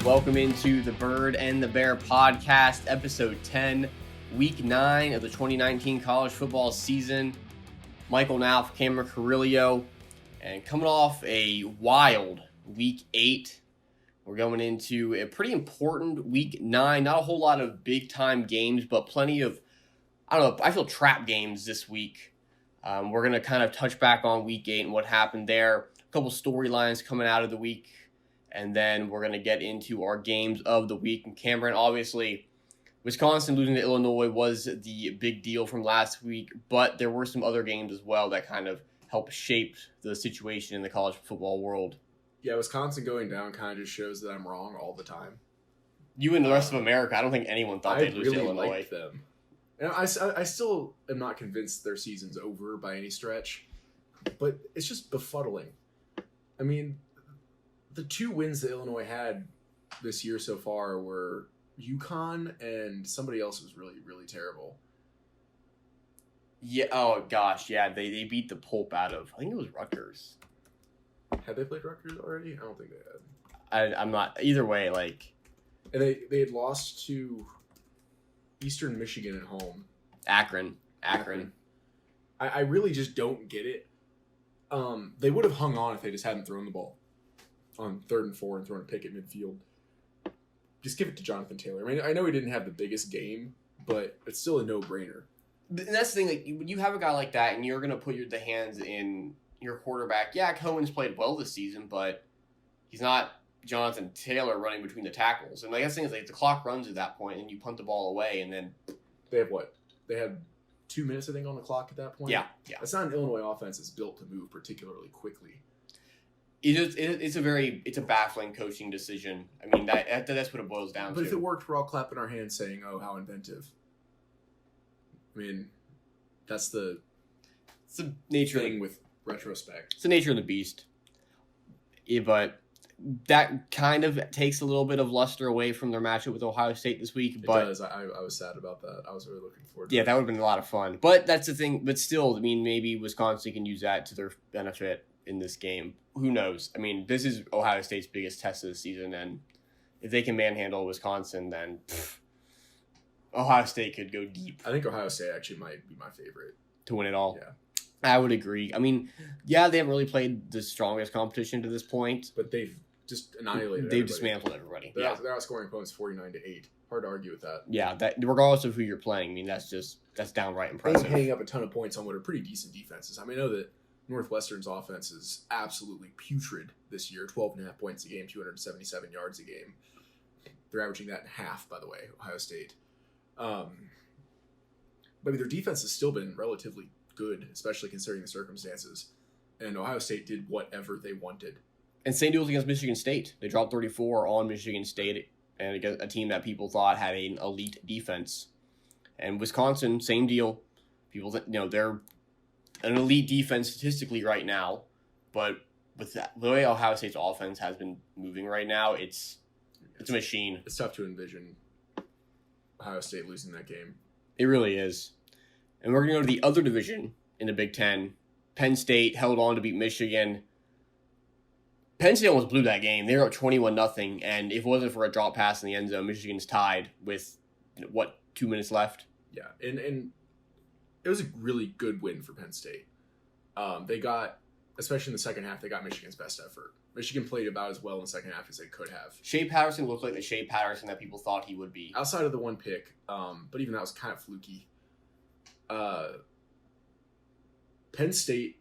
Welcome into the Bird and the Bear podcast, episode 10, week 9 of the 2019 college football season. Michael Knauff, Carriglio, and coming off a wild week 8, we're going into a pretty important week 9. Not a whole lot of big-time games, but plenty of, I feel trap games this week. We're going to kind of touch back on week 8 and what happened there. A couple storylines coming out of the week. And then we're going to get into our games of the week. And Cameron, obviously, Wisconsin losing to Illinois was the big deal from last week. But there were some other games as well that kind of helped shape the situation in the college football world. Yeah, Wisconsin going down kind of just shows that I'm wrong all the time. You and the rest of America, I don't think anyone thought they'd lose to Illinois. Liked them. And I still am not convinced their season's over by any stretch. But it's just befuddling. I mean, the 2 wins that Illinois had this year so far were UConn and somebody else was really, really terrible. Yeah. Oh, gosh. Yeah, they beat the pulp out of, I think it was Rutgers. Had they played Rutgers already? I don't think they had. I'm not. Either way, like. And they had lost to Eastern Michigan at home. Akron. I really just don't get it. They would have hung on if they just hadn't thrown the ball on 3rd and 4 and thrown a pick at midfield. Just give it to Jonathan Taylor. I mean, I know he didn't have the biggest game, but it's still a no-brainer. And that's the thing, like, when you have a guy like that and you're going to put the hands in your quarterback, yeah, Cohen's played well this season, but he's not Jonathan Taylor running between the tackles. And like, that's the thing is, like, the clock runs at that point and you punt the ball away and then... They have what? They had 2 minutes, I think, on the clock at that point? Yeah. That's not an Illinois offense that's built to move particularly quickly. It's a baffling coaching decision. I mean, that's what it boils down to. But if it worked, we're all clapping our hands saying, oh, how inventive. I mean, it's the nature thing with retrospect. It's the nature of the beast. Yeah, but that kind of takes a little bit of luster away from their matchup with Ohio State this week. It but does. I was sad about that. I was really looking forward to it. Yeah, that would have been a lot of fun. But that's the thing. But still, I mean, maybe Wisconsin can use that to their benefit in this game. Who knows? I mean, this is Ohio State's biggest test of the season, and if they can manhandle Wisconsin, then Ohio State could go deep. I think Ohio State actually might be my favorite To win it all. Yeah. I would agree. I mean, yeah, they haven't really played the strongest competition to this point. But they've just annihilated They've everybody. dismantled everybody. They're outscoring opponents 49-8. Hard to argue with that. Yeah, that regardless of who you're playing, I mean, that's downright impressive. They're hanging up a ton of points on what are pretty decent defenses. I mean, I know that Northwestern's offense is absolutely putrid this year. 12.5 points a game, 277 yards a game. They're averaging that in half, by the way, Ohio State. But I mean, their defense has still been relatively good, especially considering the circumstances. And Ohio State did whatever they wanted. And same deal against Michigan State. They dropped 34 on Michigan State, and against a team that people thought had an elite defense. And Wisconsin, same deal. People that they're an elite defense statistically right now, but with the way Ohio State's offense has been moving right now, it's a machine. It's tough to envision Ohio State losing that game. It really is. And we're going to go to the other division in the Big Ten. Penn State held on to beat Michigan. Penn State almost blew that game. They were up 21-0, and if it wasn't for a drop pass in the end zone, Michigan's tied with, 2 minutes left? Yeah, and it was a really good win for Penn State. They got, especially in the second half, they got Michigan's best effort. Michigan played about as well in the second half as they could have. Shea Patterson looked like the Shea Patterson that people thought he would be. Outside of the one pick, but even that was kind of fluky. Penn State,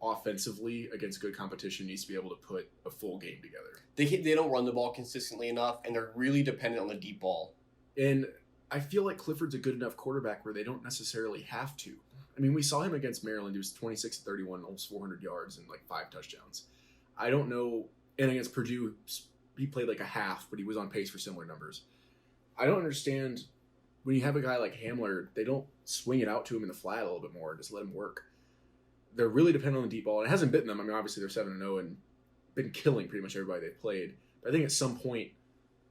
offensively, against good competition, needs to be able to put a full game together. They don't run the ball consistently enough, and they're really dependent on the deep ball. And I feel like Clifford's a good enough quarterback where they don't necessarily have to. I mean, we saw him against Maryland. He was 26-31, almost 400 yards and 5 touchdowns. I don't know. And against Purdue, he played a half, but he was on pace for similar numbers. I don't understand when you have a guy like Hamler, they don't swing it out to him in the flat a little bit more and just let him work. They're really dependent on the deep ball, and it hasn't bitten them. I mean, obviously they're 7-0 and been killing pretty much everybody they've played. But I think at some point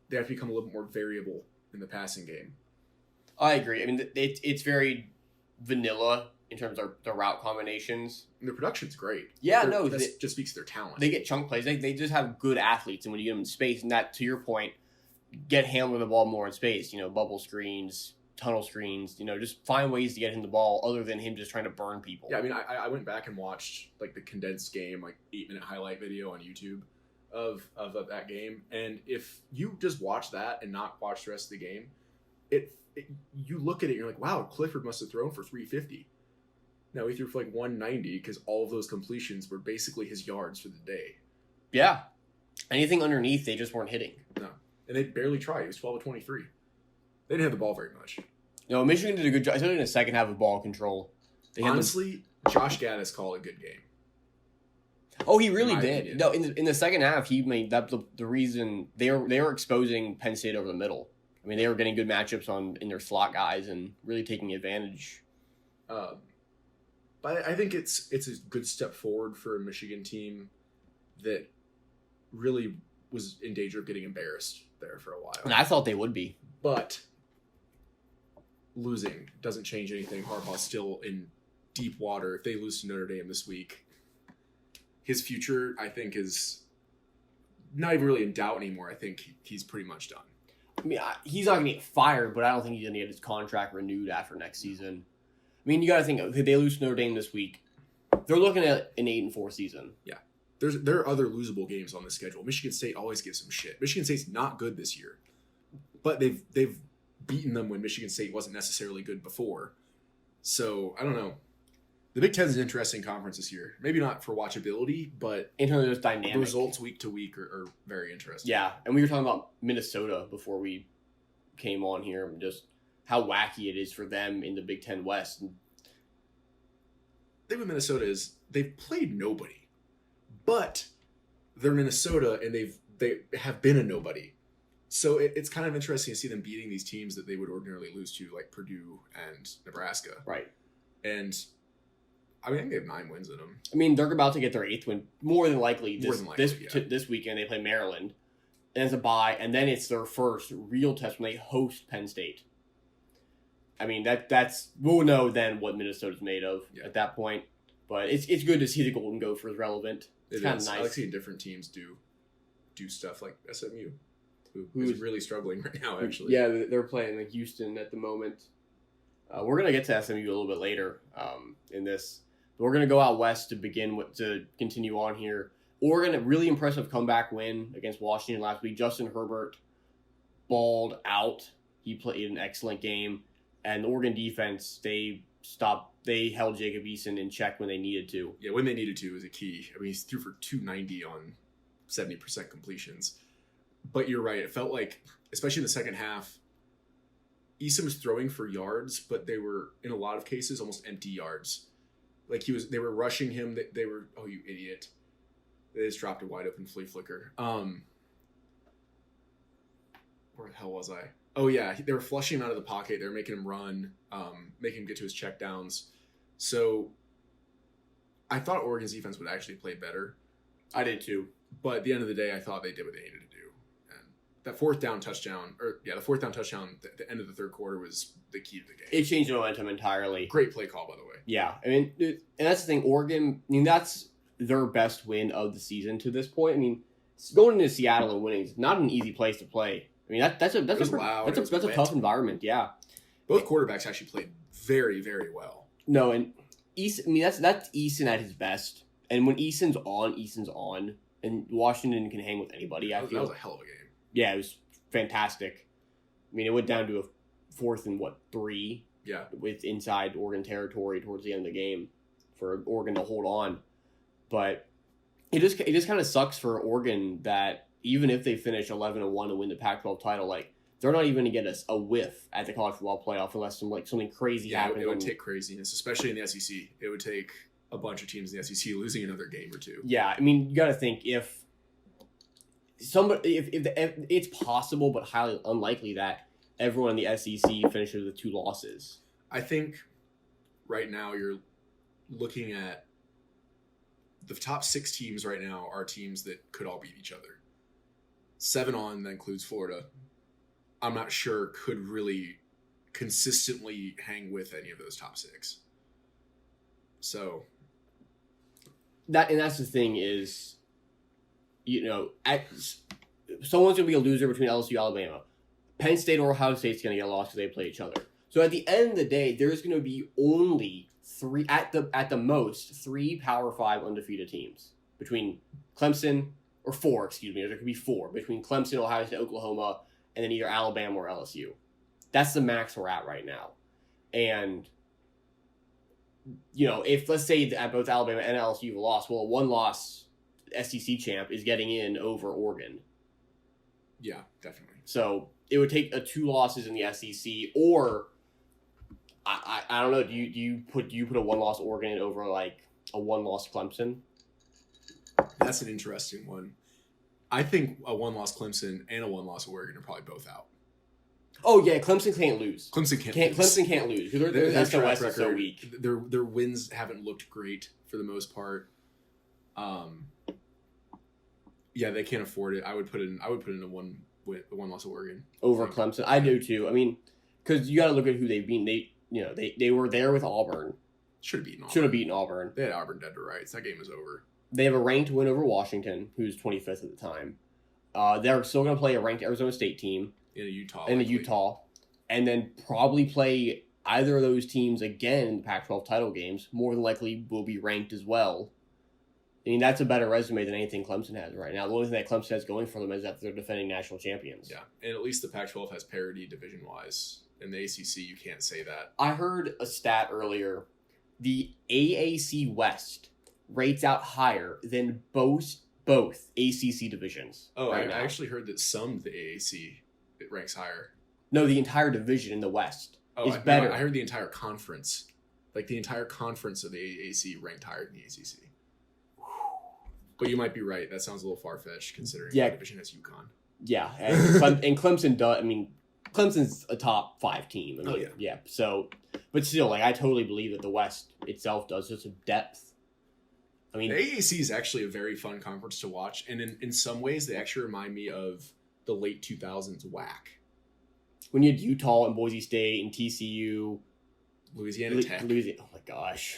they have to become a little bit more variable in the passing game. I agree. I mean, it's very vanilla in terms of their route combinations. And their production's great. Yeah, that just speaks to their talent. They get chunk plays. They just have good athletes, and when you get them in space, and that, to your point, get Hamler the ball more in space. Bubble screens, tunnel screens. Just find ways to get him the ball other than him just trying to burn people. Yeah, I mean, I went back and watched like the condensed game, like 8-minute highlight video on YouTube of that game, and if you just watch that and not watch the rest of the game, you look at it, and you're like, wow, Clifford must have thrown for 350. No, he threw for like 190 because all of those completions were basically his yards for the day. Yeah, anything underneath, they just weren't hitting. No, and they barely tried. He was 12 of 23. They didn't have the ball very much. Michigan did a good job, especially in the second half of ball control. Honestly, Josh Gaddis called a good game. Oh, he really did. No, in the second half, he made that the reason they were exposing Penn State over the middle. I mean, they were getting good matchups in their slot guys and really taking advantage. But I think it's a good step forward for a Michigan team that really was in danger of getting embarrassed there for a while. And I thought they would be. But losing doesn't change anything. Harbaugh's still in deep water. If they lose to Notre Dame this week, his future, I think, is not even really in doubt anymore. I think he's pretty much done. I mean, he's not going to get fired, but I don't think he's going to get his contract renewed after next season. I mean, you got to think, if they lose to Notre Dame this week, they're looking at an 8-4 season. Yeah. There are other losable games on the schedule. Michigan State always gives them shit. Michigan State's not good this year, but they've beaten them when Michigan State wasn't necessarily good before. So, I don't know. The Big Ten is an interesting conference this year. Maybe not for watchability, but in terms of dynamic, the results week to week are very interesting. Yeah, and we were talking about Minnesota before we came on here, just how wacky it is for them in the Big Ten West. The thing with Minnesota is they've played nobody, but they're Minnesota and they have been a nobody. So it's kind of interesting to see them beating these teams that they would ordinarily lose to, like Purdue and Nebraska. Right. And I mean, I think they have 9 wins in them. I mean, they're about to get their 8th win, more than likely. Yeah. This weekend they play Maryland, and it's a bye, and then it's their first real test when they host Penn State. I mean, we'll know then what Minnesota's made of at that point. But it's good to see the Golden Gophers relevant. It's kind of nice. I like seeing different teams do stuff like SMU, who's really struggling right now. Actually, yeah, they're playing in Houston at the moment. We're gonna get to SMU a little bit later in this. But we're gonna go out west to continue on here. Oregon, a really impressive comeback win against Washington last week. Justin Herbert balled out. He played an excellent game, and the Oregon defense they held Jacob Eason in check when they needed to. Yeah, when they needed to was a key. I mean, he threw for 290 on 70% completions. But you're right. It felt like, especially in the second half, Eason was throwing for yards, but they were, in a lot of cases, almost empty yards. Like they were rushing him. They were, oh, you idiot. They just dropped a wide open flea flicker. Where the hell was I? Oh, yeah. They were flushing him out of the pocket. They were making him run, making him get to his checkdowns. So I thought Oregon's defense would actually play better. I did too. But at the end of the day, I thought they did what they needed to do. And that fourth down touchdown, at the end of the third quarter was the key to the game. It changed the momentum entirely. Great play call, by the way. Yeah. I mean, and that's the thing. Oregon, I mean, that's their best win of the season to this point. I mean, going into Seattle and winning is not an easy place to play. I mean, that's a tough environment. Yeah. Both quarterbacks actually played very, very well. No, and Eason, I mean, that's Eason at his best. And when Eason's on. And Washington can hang with anybody. That was a hell of a game. Yeah, it was fantastic. I mean, it went down to a 4th and 3. Yeah. With inside Oregon territory towards the end of the game for Oregon to hold on. But it just kind of sucks for Oregon that even if they finish 11-1 and win the Pac-12 title, like they're not even going to get a whiff at the college football playoff unless something crazy happens. It would take craziness, especially in the SEC. It would take a bunch of teams in the SEC losing another game or two. Yeah, I mean, you got to think if it's possible but highly unlikely that everyone in the SEC finishes with 2 losses. I think right now you're looking at the top 6 teams right now are teams that could all beat each other. 7 on, that includes Florida, I'm not sure could really consistently hang with any of those top 6. So that's the thing is, someone's going to be a loser between LSU and Alabama. Penn State or Ohio State's going to get a loss because they play each other. So at the end of the day, there's going to be only three, at the most, 3 Power 5 undefeated teams between Clemson, or 4, excuse me. There could be 4 between Clemson, Ohio State, Oklahoma, and then either Alabama or LSU. That's the max we're at right now. And, if let's say that both Alabama and LSU have lost, well, a 1-loss SEC champ is getting in over Oregon. Yeah, definitely. So it would take 2 losses in the SEC, or I don't know. Do you put a 1-loss Oregon over like a 1-loss Clemson? That's an interesting one. I think a 1-loss Clemson and a 1-loss Oregon are probably both out. Oh yeah, Clemson can't lose. Clemson can't lose. Clemson can't lose. Their SOS is so weak. Their wins haven't looked great for the most part. Yeah, they can't afford it. I would put in a 1-loss Oregon over Clemson. I do too. I mean, because you got to look at who they've beaten. They were there with Auburn. Should have beaten Auburn. They had Auburn dead to rights. That game was over. They have a ranked win over Washington, who's 25th at the time. They're still going to play a ranked Arizona State team. In Utah. And then probably play either of those teams again in the Pac-12 title games. More than likely will be ranked as well. I mean, that's a better resume than anything Clemson has right now. The only thing that Clemson has going for them is that they're defending national champions. Yeah, and at least the Pac-12 has parity division-wise. In the ACC, you can't say that. I heard a stat earlier. The AAC West rates out higher than both ACC divisions. Oh, I actually heard that some of the AAC it ranks higher. No, the entire division in the West is better. No, I heard the entire conference. Like the entire conference of the AAC ranked higher than the ACC. But you might be right. That sounds a little far-fetched considering the division has UConn. Yeah, and Clemson does. I mean, Clemson's a top 5 team. I mean, yeah. So, but still, like I totally believe that the West itself does just a depth. I mean, the AAC is actually a very fun conference to watch, and in some ways, they actually remind me of the late 2000s WAC. When you had Utah and Boise State and TCU, Louisiana Tech. Oh my gosh!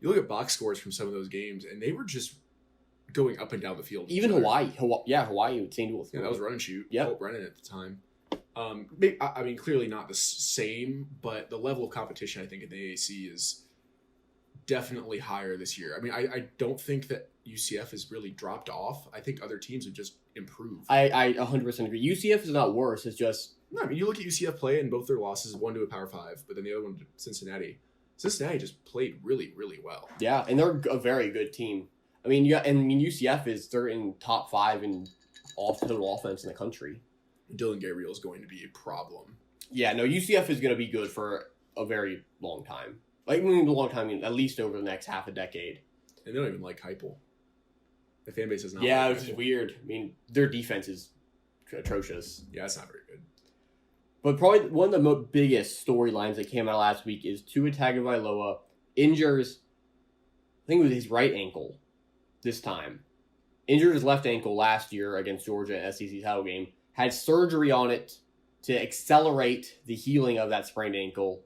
You look at box scores from some of those games, and they were just going up and down the field. Even Hawaii, Hawaii, St. Louis. Yeah, that was run and shoot. Yeah, Colt Brennan at the time. I mean, clearly not the same, but the level of competition I think in the AAC is definitely higher this year. I mean, I don't think that UCF has really dropped off. I think other teams have just improved. I 100% agree. UCF is not worse. It's just... No, I mean, you look at UCF play and both their losses, one to a Power 5, but then the other one to Cincinnati. Cincinnati just played really, really well. Yeah, and they're a very good team. I mean, UCF they're in top 5 in all total offense in the country. Dylan Gabriel is going to be a problem. Yeah, no, UCF is going to be good for a very long time. Like, a long time, at least over the next half a decade. And they don't even like Heupel. The fan base is not. Yeah, which is weird. I mean, their defense is atrocious. Yeah, it's not very good. But probably one of the biggest storylines that came out last week is Tua Tagovailoa injures, I think it was his right ankle this time. Injured his left ankle last year against Georgia in SEC title game. Had surgery on it to accelerate the healing of that sprained ankle.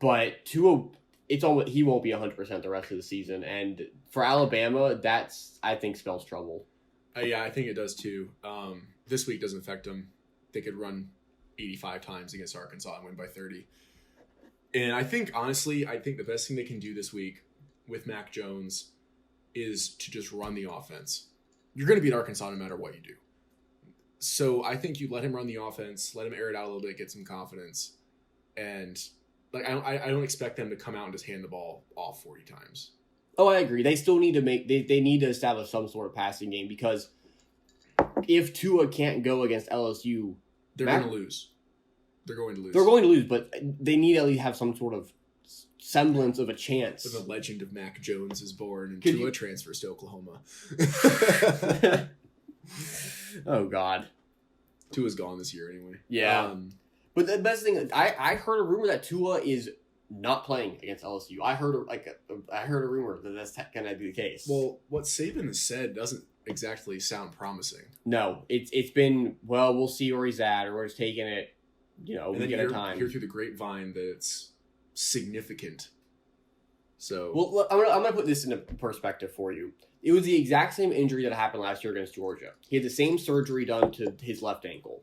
But Tua, he won't be 100% the rest of the season. And for Alabama, that's, I think, spells trouble. Yeah, I think it does too. This week doesn't affect them. They could run 85 times against Arkansas and win by 30. And I think, honestly, the best thing they can do this week with Mac Jones is to just run the offense. You're going to beat Arkansas no matter what you do. So I think you let him run the offense, let him air it out a little bit, get some confidence. And like I don't expect them to come out and just hand the ball off 40 times. Oh, I agree. They still need to they need to establish some sort of passing game, because if Tua can't go against LSU, they're going to lose. They're going to lose. They're going to lose, but they need to at least have some sort of semblance of a chance. So the legend of Mac Jones is born, and Tua transfers to Oklahoma. Oh, God. Tua's gone this year anyway. Yeah. But the best thing, I heard a rumor that Tua is not playing against LSU. I heard a rumor that that's going to be the case. Well, what Saban has said doesn't exactly sound promising. No, it's been, well, we'll see where he's at, or where he's taking it, and then you hear through the grapevine that it's significant. So Well, look, I'm gonna put this into perspective for you. It was the exact same injury that happened last year against Georgia. He had the same surgery done to his left ankle.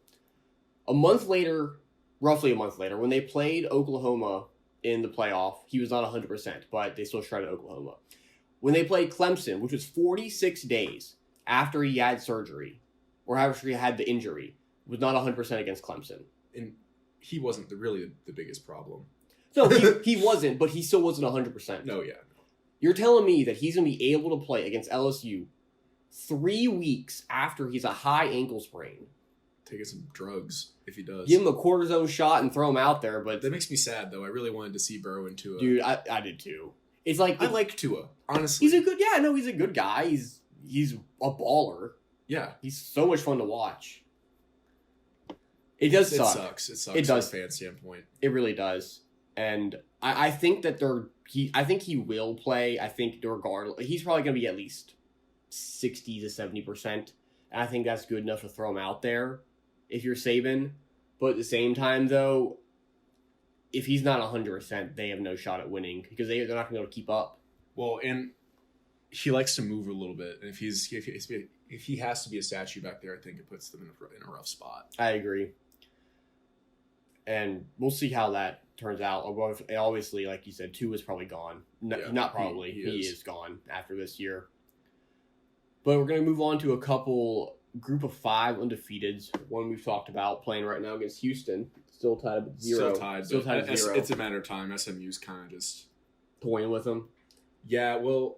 Roughly a month later, when they played Oklahoma in the playoff, he was not 100%, but they still shredded Oklahoma. When they played Clemson, which was 46 days after he had surgery, or after he had the injury, was not 100% against Clemson. and he wasn't really the biggest problem. No, he wasn't, but he still wasn't 100%. No, yeah. You're telling me that he's going to be able to play against LSU 3 weeks after he's a high ankle sprain? Taking some drugs if he does. Give him a cortisone shot and throw him out there, but That makes me sad, though. I really wanted to see Burrow and Tua. dude, I did too. It's like I like Tua, honestly. he's a good guy. He's a baller. Yeah. He's so much fun to watch. It does suck. It sucks. It does. From a fan standpoint. It really does. And I think that I think he will play. I think regardless, he's probably going to be at least 60 to 70%. And I think that's good enough to throw him out there if you're Saban. But at the same time, though, if he's not 100%, they have no shot at winning because they're not going to be able to keep up. Well, and he likes to move a little bit. And if he has to be a statue back there, I think it puts them in a rough spot. I agree. And we'll see how that turns out. Obviously, like you said, Tua is probably gone. Not probably. He is gone after this year. But we're going to move on to a couple group of 5 undefeateds. One we've talked about playing right now against Houston. Still tied at 0. Still tied at 0. It's a matter of time. SMU's kind of just toying with them. Yeah, well.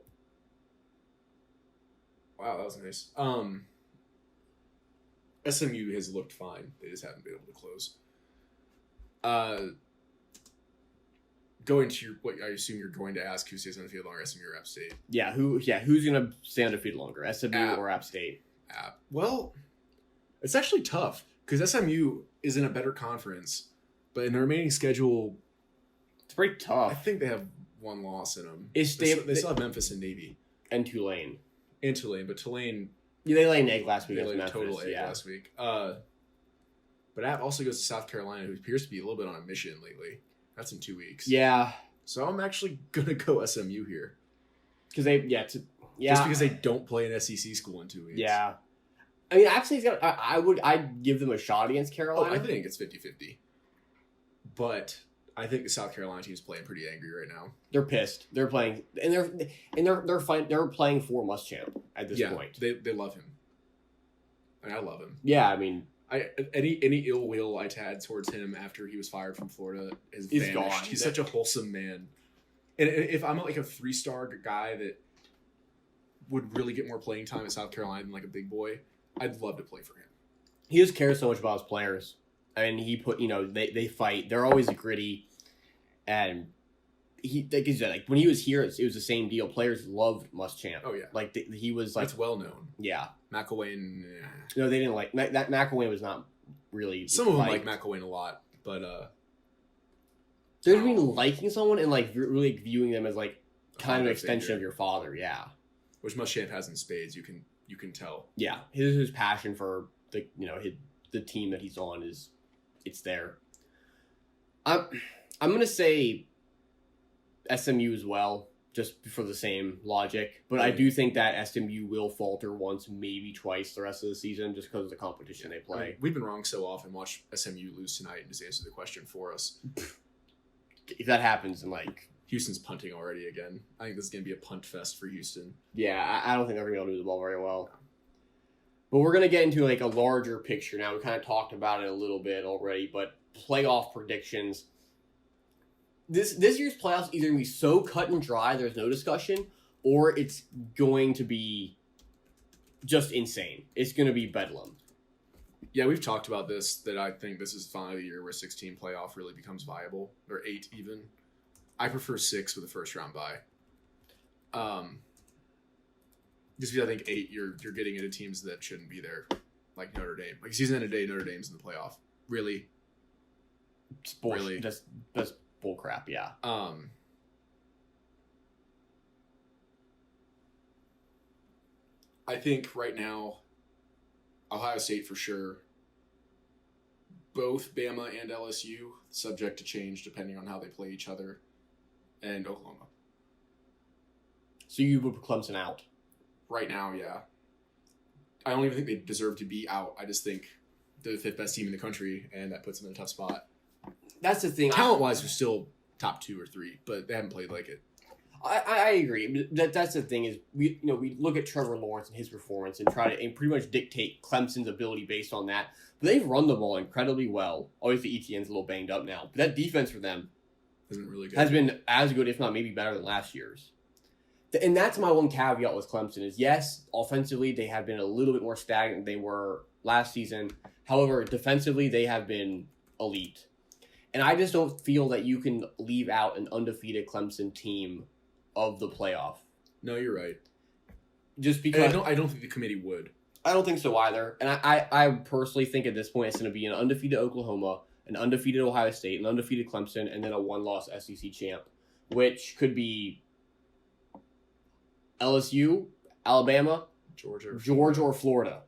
Wow, that was nice. SMU has looked fine. They just haven't been able to close. Going to what I assume you're going to ask, who stays undefeated longer, SMU or App State? Yeah, who's gonna stay undefeated longer, SMU or App State? Well, it's actually tough because SMU is in a better conference, but in the remaining schedule, it's pretty tough. I think they have one loss in them. They still have Memphis and Navy and Tulane, but Tulane they laid an egg last week. They laid a total egg last week. But App also goes to South Carolina, who appears to be a little bit on a mission lately. That's in 2 weeks. Yeah. So I'm actually gonna go SMU here because just because they don't play an SEC school in 2 weeks. Yeah. I mean, App State's got. I'd give them a shot against Carolina. Oh, I think it's 50-50. But I think the South Carolina team's playing pretty angry right now. They're pissed. They're playing, and they're fine. They're playing for Muschamp at this point. They love him. And I love him. Yeah, I mean, any ill will I had towards him after he was fired from Florida is vanished. Gone. He's such a wholesome man. And if I'm like a 3-star guy that would really get more playing time at South Carolina than like a big boy, I'd love to play for him. He just cares so much about his players. I mean, they fight. They're always gritty, and like you said, like when he was here, it was the same deal. Players loved Muschamp. Oh yeah, like he was like that's well known. Yeah, McElwain. No, they didn't like that. McElwain was not really. Some of them like McElwain a lot, but there's between liking someone and like really viewing them as like kind of an extension of your father. Yeah, which Muschamp has in spades. You can tell. Yeah, his passion for the team that he's on it's there. I'm gonna say SMU as well, just for the same logic. But I do think that SMU will falter once, maybe twice the rest of the season, just because of the competition they play. I mean, we've been wrong so often. Watch SMU lose tonight and just answer the question for us. If that happens, then like Houston's punting already again. I think this is gonna be a punt fest for Houston. Yeah, I don't think they're gonna be able to move the ball very well. But we're gonna get into like a larger picture now. We kind of talked about it a little bit already, but playoff predictions. This year's playoffs either gonna be so cut and dry, there's no discussion, or it's going to be just insane. It's gonna be bedlam. Yeah, we've talked about this, that I think this is finally the year where 16 playoff really becomes viable, or 8 even. I prefer 6 with a first round bye. Just because I think 8, you're getting into teams that shouldn't be there, like Notre Dame. Like season end of day, Notre Dame's in the playoff. Really? It's bullshit. Really? That's bull crap, yeah. I think right now, Ohio State for sure. Both Bama and LSU, subject to change depending on how they play each other, and Oklahoma. So you would put Clemson out. Right now, yeah. I don't even think they deserve to be out. I just think they're the 5th best team in the country, and that puts them in a tough spot. That's the thing. Talent-wise, they're still top 2 or 3, but they haven't played like it. I agree. That's the thing is we look at Trevor Lawrence and his performance and try to pretty much dictate Clemson's ability based on that. But they've run the ball incredibly well. Obviously, Etienne's a little banged up now, but that defense for them Isn't really good. has been as good, if not maybe better than last year's. And that's my one caveat with Clemson is yes, offensively they have been a little bit more stagnant than they were last season. However, defensively they have been elite. And I just don't feel that you can leave out an undefeated Clemson team of the playoff. No, you're right. Just because I don't think the committee would. I don't think so either. And I personally think at this point it's going to be an undefeated Oklahoma, an undefeated Ohio State, an undefeated Clemson, and then a one-loss SEC champ, which could be LSU, Alabama, Georgia, or Florida.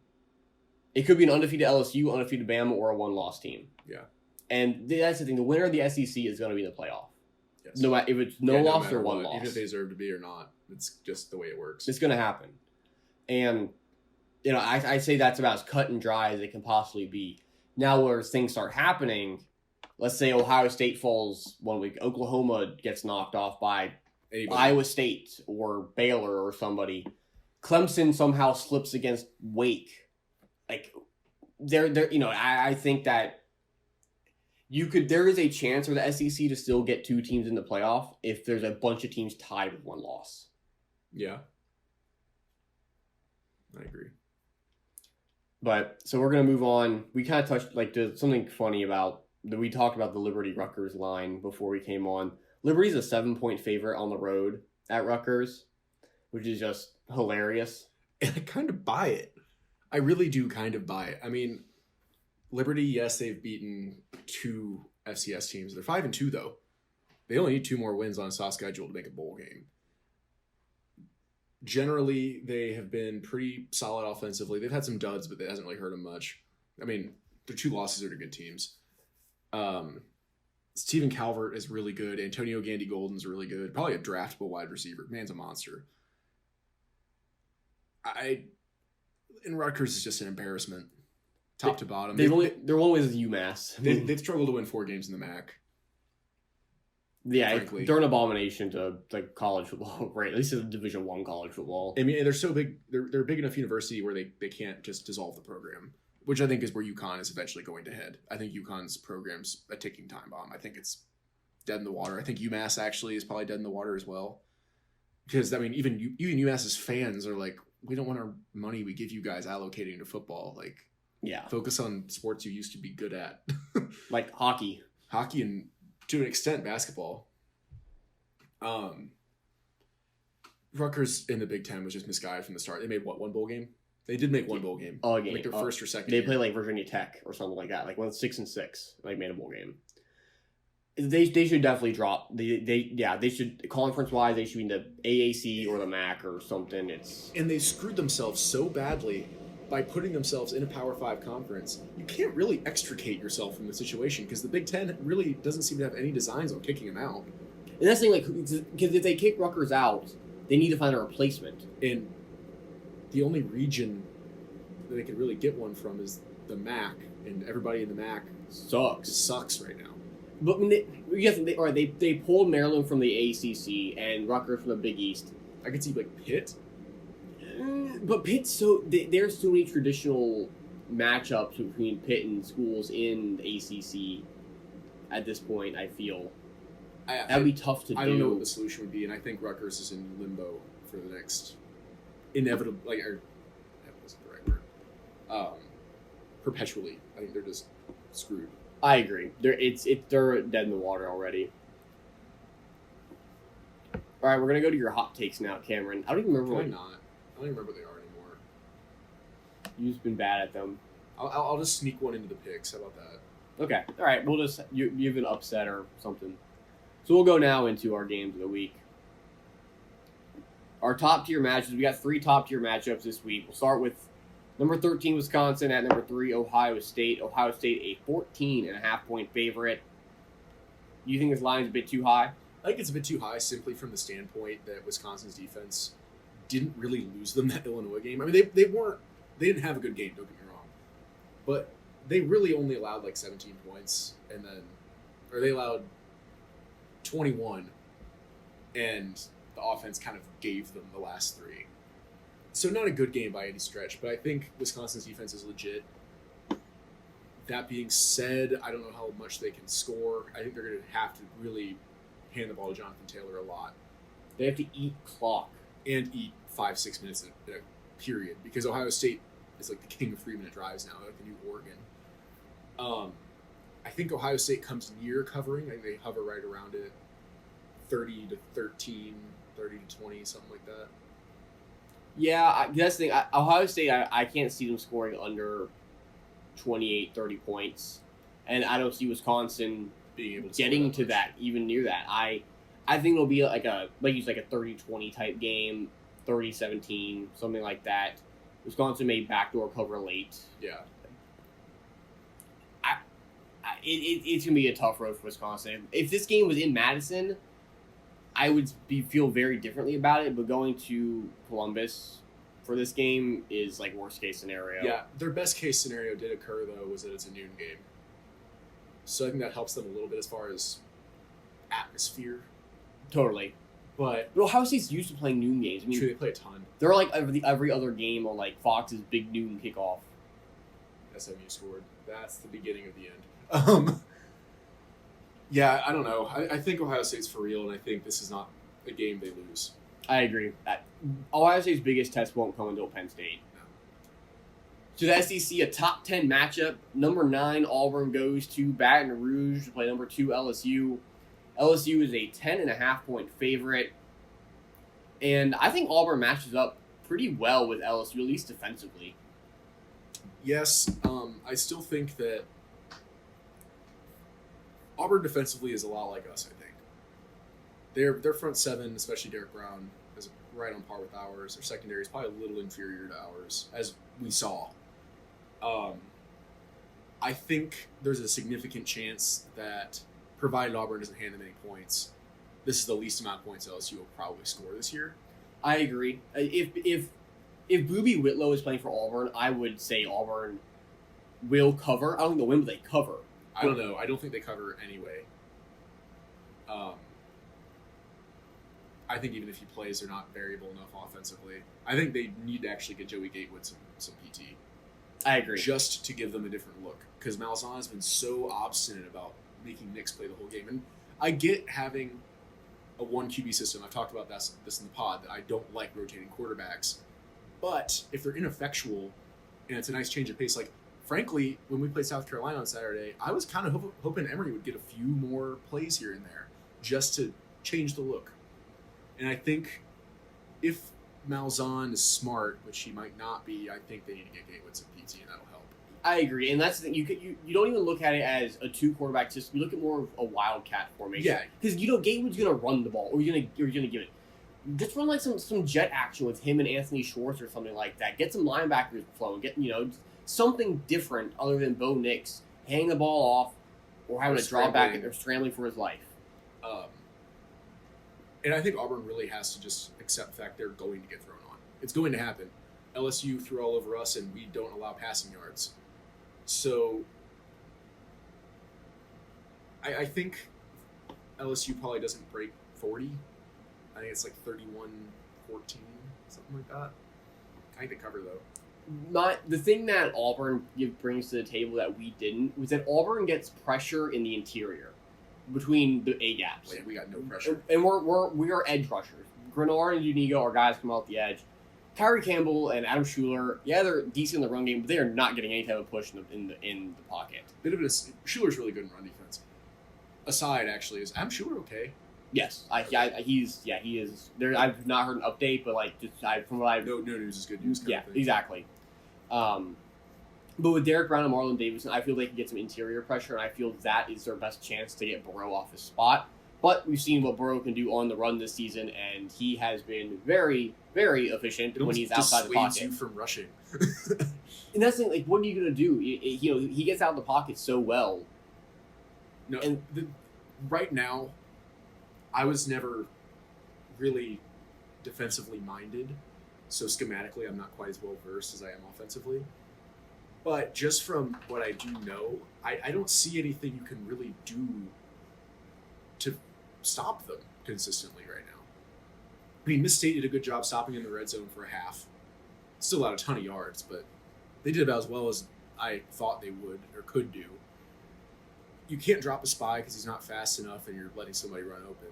It could be an undefeated LSU, undefeated Bama, or a one-loss team. Yeah. And that's the thing. The winner of the SEC is going to be in the playoff. Yes. No matter if it's no loss or one loss. Even if they deserve to be or not, it's just the way it works. It's going to happen. And, I say that's about as cut and dry as it can possibly be. Now, where things start happening, let's say Ohio State falls 1 week, Oklahoma gets knocked off by Iowa State or Baylor or somebody. Clemson somehow slips against Wake. Like, I think that there is a chance for the SEC to still get 2 teams in the playoff if there's a bunch of teams tied with 1 loss. Yeah. I agree. But, so we're going to move on. We kind of touched, something funny about, we talked about the Liberty-Rutgers line before we came on. Liberty's a 7-point favorite on the road at Rutgers, which is just hilarious. And I kind of buy it. I really do kind of buy it. I mean, Liberty, yes, they've beaten 2 FCS teams. They're 5-2 though. They only need 2 more wins on a soft schedule to make a bowl game. Generally, they have been pretty solid offensively. They've had some duds, but that hasn't really hurt them much. I mean, their 2 losses are to good teams. Stephen Calvert is really good. Antonio Gandy-Golden's really good. Probably a draftable wide receiver. Man's a monster. And Rutgers is just an embarrassment, top to bottom. They're always UMass. They've struggled to win 4 games in the MAC. Yeah, frankly. They're an abomination to college football, right? At least in Division I college football. I mean, they're so big. They're a big enough university where they can't just dissolve the program, which I think is where UConn is eventually going to head. I think UConn's program's a ticking time bomb. I think it's dead in the water. I think UMass actually is probably dead in the water as well. Because, I mean, even UMass's fans are like, we don't want our money we give you guys allocating to football. Like, yeah, focus on sports you used to be good at. Like hockey. Hockey and, to an extent, basketball. Rutgers in the Big Ten was just misguided from the start. They made, 1 bowl game? They did make 1 bowl game. Oh, game. Like their first or second They year. play like Virginia Tech or something like that. Like 6-6, made a bowl game. They should definitely drop. They should, conference wise, they should be in the AAC or the MAC or something. And they screwed themselves so badly by putting themselves in a Power 5 conference. You can't really extricate yourself from the situation because the Big Ten really doesn't seem to have any designs on kicking them out. And that's the thing, because if they kick Rutgers out, they need to find a replacement. And the only region that they could really get one from is the MAC, and everybody in the MAC sucks right now. But I mean, they pulled Maryland from the ACC and Rutgers from the Big East. I could see Pitt. But Pitt's there's so many traditional matchups between Pitt and schools in the ACC at this point, I feel. That'd be tough to do. I don't know what the solution would be, and I think Rutgers is in limbo for the next inevitable, that wasn't the right word. Perpetually. I think they're just screwed. I agree. They're dead in the water already. All right, we're gonna go to your hot takes now, Cameron. I don't even remember. Probably not. I don't even remember what they are anymore. You've just been bad at them. I'll just sneak one into the picks. How about that? Okay. All right. We'll just you've been upset or something. So we'll go now into our games of the week. Our top tier matches. We got 3 top tier matchups this week. We'll start with number 13 Wisconsin at number 3 Ohio State. Ohio State a 14.5 point favorite. You think this line's a bit too high? I think it's a bit too high simply from the standpoint that Wisconsin's defense didn't really lose them that Illinois game. I mean, they didn't have a good game, don't get me wrong. But they really only allowed like 17 points, or they allowed 21, and the offense kind of gave them the last 3. So not a good game by any stretch, but I think Wisconsin's defense is legit. That being said, I don't know how much they can score. I think they're going to have to really hand the ball to Jonathan Taylor a lot. They have to eat clock. And eat 5-6 minutes in a period, because Ohio State is like the king of 3-minute drives now, like the new Oregon. I think Ohio State comes near covering. I think they hover right around it, 30-13, 30-20, something like that. Yeah, that's the thing. Ohio State, I can't see them scoring under 28, 30 points. And I don't see Wisconsin being able to getting to that, even near that. I think it'll be like a 30-20 type game, 30-17, something like that. Wisconsin may backdoor cover late. Yeah. It's going to be a tough road for Wisconsin. If this game was in Madison, I would feel very differently about it, but going to Columbus for this game is like worst case scenario. Yeah, their best case scenario did occur, though, was that it's a noon game. So I think that helps them a little bit as far as atmosphere. Totally. But Ohio State's used to playing noon games. I mean, they play a ton. They're like every other game on like Fox's big noon kickoff. SMU scored. That's the beginning of the end. Yeah, I don't know. I think Ohio State's for real, and I think this is not a game they lose. I agree. Ohio State's biggest test won't come until Penn State. No. To the SEC, a top 10 matchup. Number 9, Auburn goes to Baton Rouge to play number 2, LSU. LSU is a 10.5-point favorite. And I think Auburn matches up pretty well with LSU, at least defensively. Yes, I still think that Auburn defensively is a lot like us, I think. Their front seven, especially Derek Brown, is right on par with ours. Their secondary is probably a little inferior to ours, as we saw. I think there's a significant chance that, provided Auburn doesn't hand them any points, this is the least amount of points LSU will probably score this year. I agree. If Booby Whitlow is playing for Auburn, I would say Auburn will cover. I don't think they'll win, but they cover. I don't know. I don't think they cover anyway. I think even if he plays, they're not variable enough offensively. I think they need to actually get Joey Gatewood some PT. I agree. Just to give them a different look. Because Malzahn has been so obstinate about making Nix play the whole game. And I get having a 1 QB system. I've talked about this in the pod, that I don't like rotating quarterbacks. But if they're ineffectual and it's a nice change of pace, like, frankly, when we played South Carolina on Saturday, I was kind of hoping Emory would get a few more plays here and there just to change the look. And I think if Malzahn is smart, which he might not be, I think they need to get Gatewood some PT, and that'll help. I agree, and that's the thing. You don't even look at it as a 2-quarterback system. You look at more of a wildcat formation. Yeah, because Gatewood's gonna run the ball, or you're gonna give it. Just run like some jet action with him and Anthony Schwartz or something like that. Get some linebackers flowing. Get something different other than Bo Nix handing the ball off or having to draw back or scrambling for his life. And I think Auburn really has to just accept the fact they're going to get thrown on. It's going to happen. LSU threw all over us, and we don't allow passing yards. So I think LSU probably doesn't break 40. I think it's like 31-14, something like that. I think they cover, though. The thing that Auburn brings to the table that we didn't was that Auburn gets pressure in the interior between the A gaps. Yeah, we got no pressure, and we are edge rushers. Grenard and Unigo are guys come out the edge. Tyree Campbell and Adam Schuler, yeah, they're decent in the run game, but they are not getting any type of push in the pocket. Schuler's really good in run defense. Aside, actually, is Adam Schuler okay? Yes, he is. There, I've not heard an update, but from what I've no news is good news. Yeah, exactly. But with Derek Brown and Marlon Davidson, I feel they can get some interior pressure, and I feel that is their best chance to get Burrow off his spot. But we've seen what Burrow can do on the run this season, and he has been very, very efficient when he's outside the pocket. You from rushing. And that's the thing, like, what are you going to do? He gets out of the pocket so well. No, right now, I was never really defensively minded, so schematically I'm not quite as well versed as I am offensively. But just from what I do know, I don't see anything you can really do to stop them consistently right now. I mean, Miss State did a good job stopping in the red zone for a half. Still out a ton of yards, but they did about as well as I thought they would or could do. You can't drop a spy because he's not fast enough and you're letting somebody run open.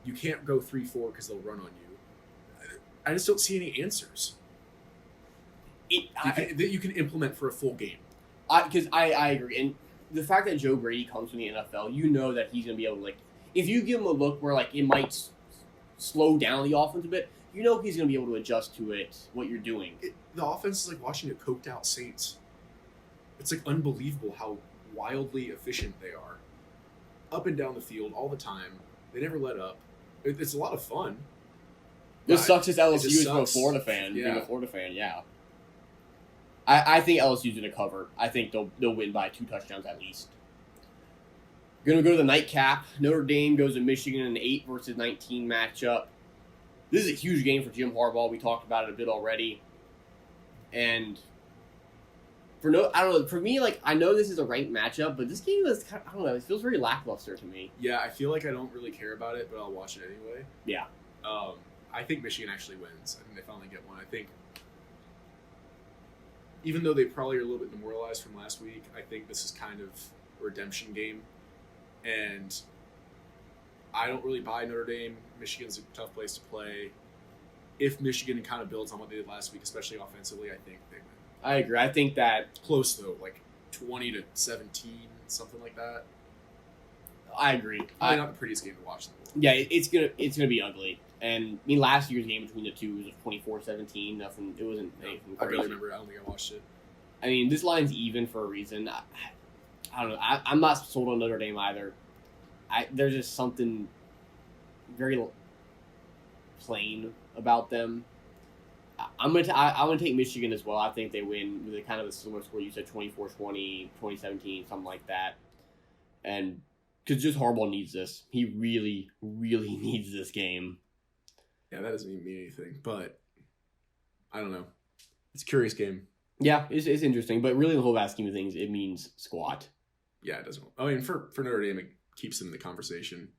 You can't go 3-4 because they'll run on you. I just don't see any answers that you can implement for a full game. Because I agree. And the fact that Joe Brady comes from the NFL, you know that he's going to be able to, like, if you give him a look where, like, it might slow down the offense a bit, you know he's going to be able to adjust to it, what you're doing. The offense is like watching a coked out Saints. It's like unbelievable how wildly efficient they are. Up and down the field all the time. They never let up. It's a lot of fun. This sucks as LSU is a Florida fan. Yeah. Being a Florida fan, yeah. I think LSU's going to cover. I think they'll win by 2 touchdowns at least. Going to go to the nightcap. Notre Dame goes to Michigan in an 8 versus 19 matchup. This is a huge game for Jim Harbaugh. We talked about it a bit already. And I don't know. For me, like, I know this is a ranked matchup, but this game is, I don't know, it feels very lackluster to me. Yeah, I feel like I don't really care about it, but I'll watch it anyway. Yeah. I think Michigan actually wins. I think they finally get one. I think, even though they probably are a little bit demoralized from last week, I think this is kind of a redemption game. And I don't really buy Notre Dame. Michigan's a tough place to play. If Michigan kind of builds on what they did last week, especially offensively, I think they win. I agree. I think that Close, though, like 20-17, something like that. I agree. Probably not the prettiest game to watch in the world. Yeah, it's gonna be ugly. And I mean, last year's game between the two was 24-17. Nothing. It wasn't anything crazy. I barely remember. I don't think I watched it. I mean, this line's even for a reason. I don't know. I'm not sold on Notre Dame either. There's just something very plain about them. I'm gonna take Michigan as well. I think they win with a kind of a similar score. You said 24-20, 2017, something like that. And because just Harbaugh needs this. He really, really needs this game. Yeah, that doesn't even mean anything. But I don't know. It's a curious game. Yeah, it's interesting. But really, in the whole vast scheme of things, it means squat. Yeah, it doesn't. I mean, for Notre Dame, it keeps them in the conversation.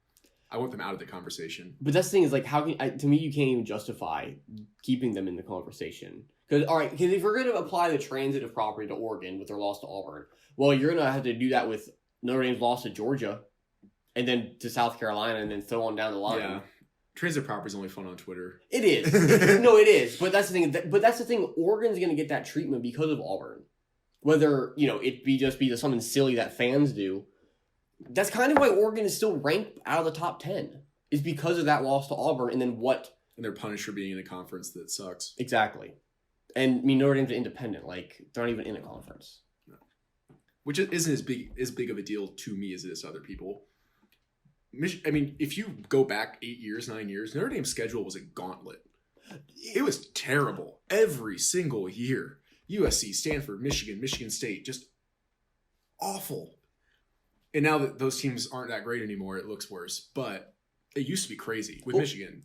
I want them out of the conversation. But that's the thing is, like, how can to me you can't even justify keeping them in the conversation. Because if we're going to apply the transitive property to Oregon with their loss to Auburn, well, you're going to have to do that with Notre Dame's loss to Georgia, and then to South Carolina, and then so on down the line. Yeah, transitive property is only fun on Twitter. It is. No, it is. But that's the thing. But that's the thing. Oregon's going to get that treatment because of Auburn. Whether it be something silly that fans do. That's kind of why Oregon is still ranked out of the top 10. Is because of that loss to Auburn, and then what? And they're punished for being in a conference that sucks. Exactly. And I mean, Notre Dame's independent. Like, they're not even in a conference. No. Which isn't as big of a deal to me as it is to other people. I mean, if you go back 8 years, 9 years, Notre Dame's schedule was a gauntlet. It was terrible every single year. USC, Stanford, Michigan, Michigan State, just awful. And now that those teams aren't that great anymore, it looks worse. But it used to be crazy with Michigan.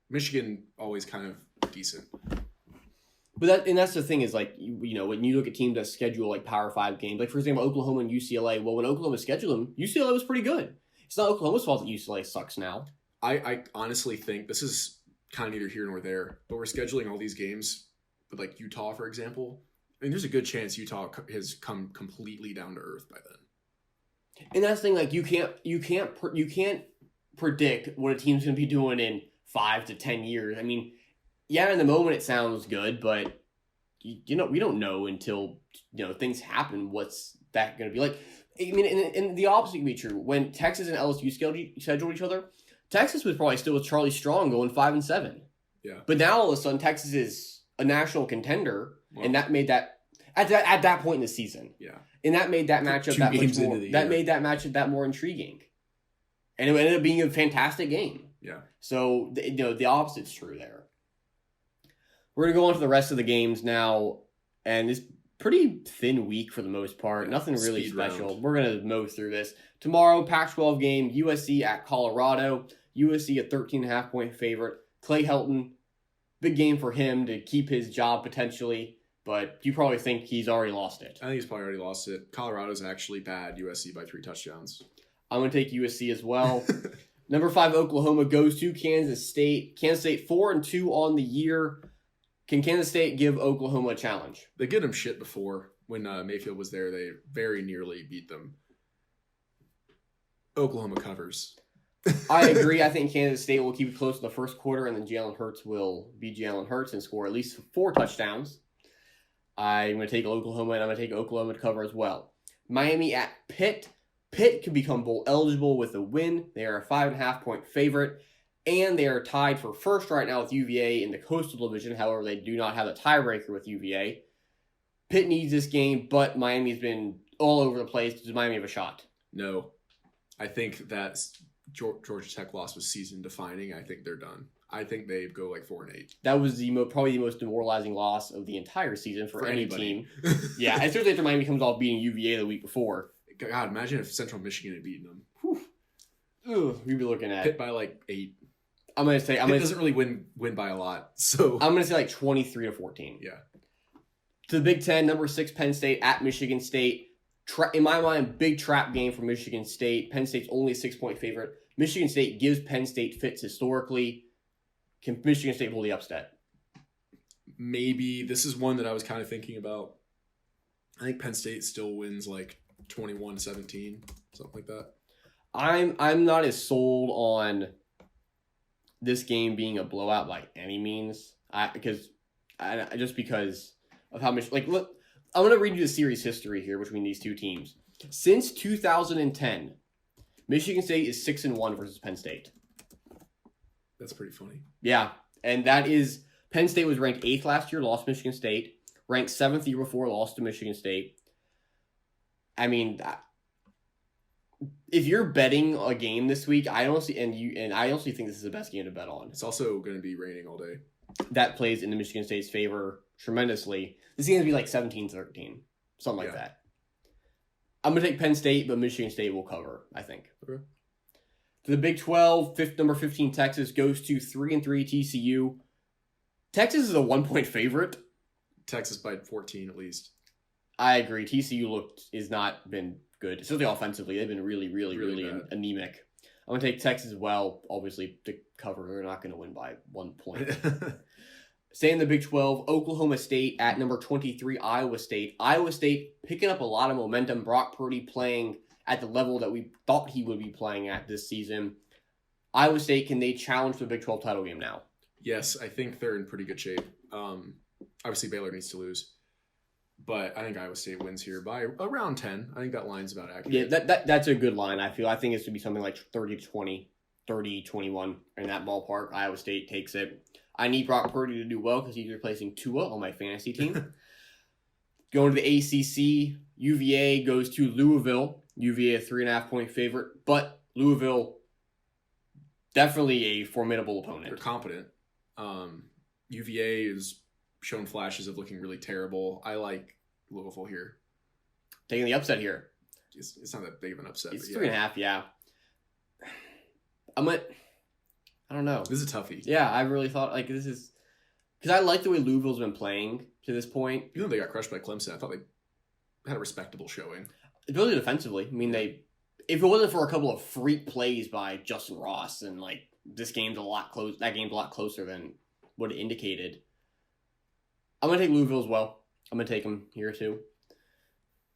Michigan always kind of decent. But that's the thing is, like, when you look at teams that schedule like Power 5 games, like for example Oklahoma and UCLA. Well, when Oklahoma scheduled them, UCLA was pretty good. It's not Oklahoma's fault that UCLA sucks now. I honestly think this is kind of neither here nor there, but we're scheduling all these games with like Utah, for example. I mean, there's a good chance Utah has come completely down to earth by then. And that's the thing, like, you can't predict what a team's going to be doing in 5 to 10 years. I mean, yeah, in the moment it sounds good, but we don't know until things happen. What's that going to be like? I mean, and the opposite can be true. When Texas and LSU scheduled each other, Texas was probably still with Charlie Strong going 5-7. Yeah. But now all of a sudden Texas is a national contender, and that made that at that point in the season. Yeah. And that made that matchup that much more. That made that matchup that more intriguing, and it ended up being a fantastic game. Yeah. So the opposite's true there. We're gonna go on to the rest of the games now, and it's pretty thin week for the most part. Nothing really special. We're gonna mow through this tomorrow. Pac-12 game: USC at Colorado. USC a 13.5-point favorite. Clay Helton, big game for him to keep his job potentially, but you probably think he's already lost it. I think he's probably already lost it. Colorado's actually bad USC by 3 touchdowns. I'm going to take USC as well. Number 5, Oklahoma goes to Kansas State. Kansas State 4-2 on the year. Can Kansas State give Oklahoma a challenge? They get them shit before. When Mayfield was there, they very nearly beat them. Oklahoma covers. I agree. I think Kansas State will keep it close in the first quarter, and then Jalen Hurts will be Jalen Hurts and score at least 4 touchdowns. I'm going to take Oklahoma, and I'm going to take Oklahoma to cover as well. Miami at Pitt. Pitt could become bowl eligible with a win. They are a 5.5-point favorite, and they are tied for first right now with UVA in the Coastal Division. However, they do not have a tiebreaker with UVA. Pitt needs this game, but Miami's been all over the place. Does Miami have a shot? No. I think that Georgia Tech loss was season defining. I think they're done. I think they go like 4-8. That was probably the most demoralizing loss of the entire season for any anybody. team. Yeah, especially after Miami comes off beating UVA the week before. God, imagine if Central Michigan had beaten them. Ugh, we'd be looking at Pitt by like 8. I'm gonna say Pitt doesn't really win by a lot. So I'm gonna say like 23-14. Yeah. To the Big Ten, number 6 Penn State at Michigan State. In my mind, big trap game for Michigan State. Penn State's only a 6-point favorite. Michigan State gives Penn State fits historically. Can Michigan State pull the upset? Maybe. This is one that I was kind of thinking about. I think Penn State still wins like 21-17, something like that. I'm not as sold on this game being a blowout by any means. Because of how much look, I'm gonna read you the series history here between these two teams. Since 2010, Michigan State is 6-1 versus Penn State. That's pretty funny. Yeah, and that is Penn State was ranked 8th last year, lost to Michigan State. Ranked 7th the year before, lost to Michigan State. I mean, if you're betting a game this week, I honestly think this is the best game to bet on. It's also going to be raining all day. That plays into Michigan State's favor tremendously. This is going to be like 17-13, something like that. I'm going to take Penn State, but Michigan State will cover, I think. Okay. To the Big 12, number 15 Texas goes to 3-3 TCU. Texas is a 1-point favorite. Texas by 14 at least. I agree. TCU has not been good, especially offensively. They've been really anemic. I'm going to take Texas as well, obviously, to cover. They're not going to win by 1 point. Staying in the Big 12, Oklahoma State at number 23, Iowa State. Iowa State picking up a lot of momentum. Brock Purdy playing at the level that we thought he would be playing at this season. Iowa State, can they challenge the Big 12 title game now? Yes, I think they're in pretty good shape. Obviously, Baylor needs to lose. But I think Iowa State wins here by around 10. I think that line's about accurate. Yeah, that's a good line, I feel. I think it's to be something like 30-20, 30-21 in that ballpark. Iowa State takes it. I need Brock Purdy to do well because he's replacing Tua on my fantasy team. Going to the ACC, UVA goes to Louisville. UVA a 3.5-point favorite, but Louisville definitely a formidable opponent. They're competent. UVA is shown flashes of looking really terrible. I like Louisville here. Taking the upset here. It's not that big of an upset. It's 3.5, yeah. I don't know. This is a toughie. Yeah, I really thought this is because I like the way Louisville's been playing to this point. Even though they got crushed by Clemson, I thought they had a respectable showing. Really defensively. I mean, if it wasn't for a couple of freak plays by Justin Ross and this game's a lot close. That game's a lot closer than what it indicated. I'm gonna take Louisville as well. I'm gonna take them here too.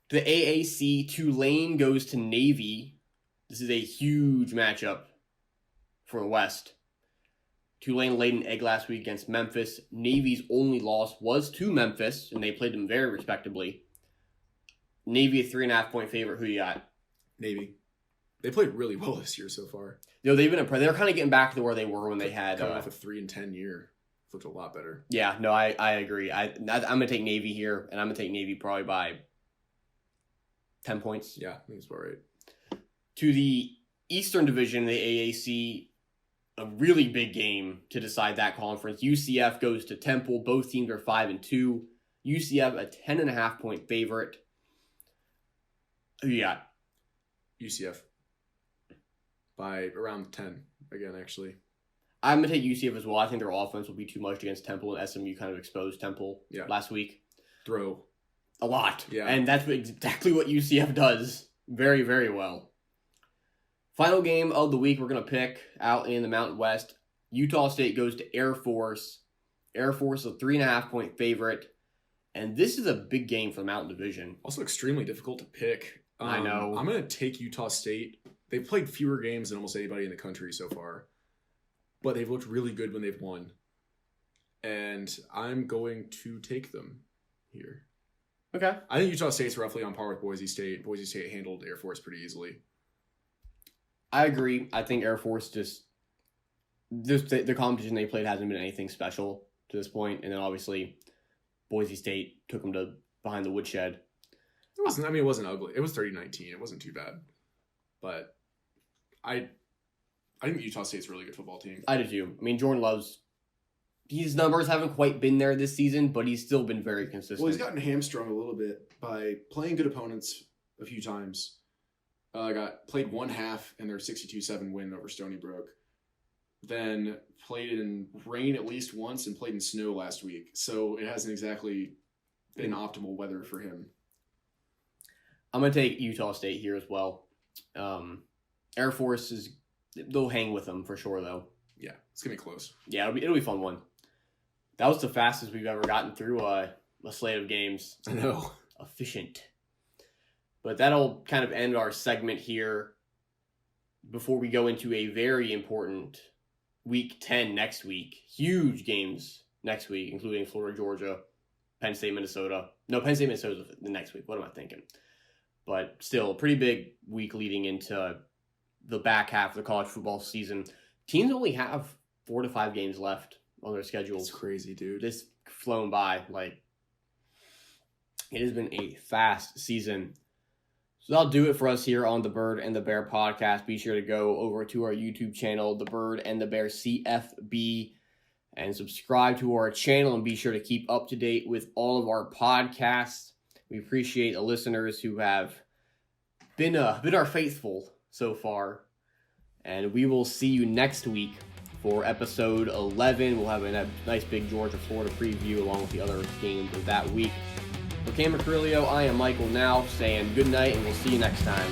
The AAC, Tulane goes to Navy. This is a huge matchup for the West. Tulane laid an egg last week against Memphis. Navy's only loss was to Memphis, and they played them very respectably. Navy a 3.5-point favorite. Who you got? Navy. They played really well this year so far. They've been impressed. They're kind of getting back to where they were when they had coming off a 3-10 year. Looked a lot better. Yeah, no, I agree. I'm gonna take Navy here, and I'm gonna take Navy probably by 10 points. Yeah, I think it's about right. To the Eastern Division, the AAC, a really big game to decide that conference. UCF goes to Temple. Both teams are 5-2. UCF a 10.5-point favorite. Who you got? UCF by around 10 again, actually. I'm going to take UCF as well. I think their offense will be too much against Temple, and SMU kind of exposed Temple last week. Throw. A lot. Yeah. And that's exactly what UCF does very, very well. Final game of the week we're going to pick out in the Mountain West. Utah State goes to Air Force. Air Force is a 3.5-point favorite. And this is a big game for the Mountain Division. Also extremely difficult to pick. I know. I'm going to take Utah State. They've played fewer games than almost anybody in the country so far. But they've looked really good when they've won. And I'm going to take them here. Okay. I think Utah State's roughly on par with Boise State. Boise State handled Air Force pretty easily. I agree. I think Air Force just the competition they played hasn't been anything special to this point. And then obviously Boise State took them to behind the woodshed. It wasn't ugly. It was 30-19. It wasn't too bad. But I think Utah State's a really good football team. I do too. I mean, Jordan Love's his numbers haven't quite been there this season, but he's still been very consistent. Well, he's gotten hamstrung a little bit by playing good opponents a few times. Played one half in their 62-7 win over Stony Brook. Then played in rain at least once and played in snow last week. So it hasn't exactly been optimal weather for him. I'm going to take Utah State here as well. Air Force they'll hang with them for sure, though. Yeah, it's going to be close. Yeah, it'll be a fun one. That was the fastest we've ever gotten through a slate of games. I know. Efficient. But that'll kind of end our segment here before we go into a very important Week 10 next week. Huge games next week, including Florida, Georgia, Penn State, Minnesota. No, Penn State, Minnesota the next week. What am I thinking? But still, a pretty big week leading into the back half of the college football season. Teams only have 4 to 5 games left on their schedules. It's crazy, dude. This flown by. It has been a fast season. So that'll do it for us here on the Bird and the Bear podcast. Be sure to go over to our YouTube channel, the Bird and the Bear CFB, and subscribe to our channel, and be sure to keep up to date with all of our podcasts. We appreciate the listeners who have been our faithful so far. And we will see you next week for episode 11. We'll have a nice big Georgia-Florida preview along with the other games of that week. For Cameron Carriglio, I am Michael Knauff saying good night, and we'll see you next time.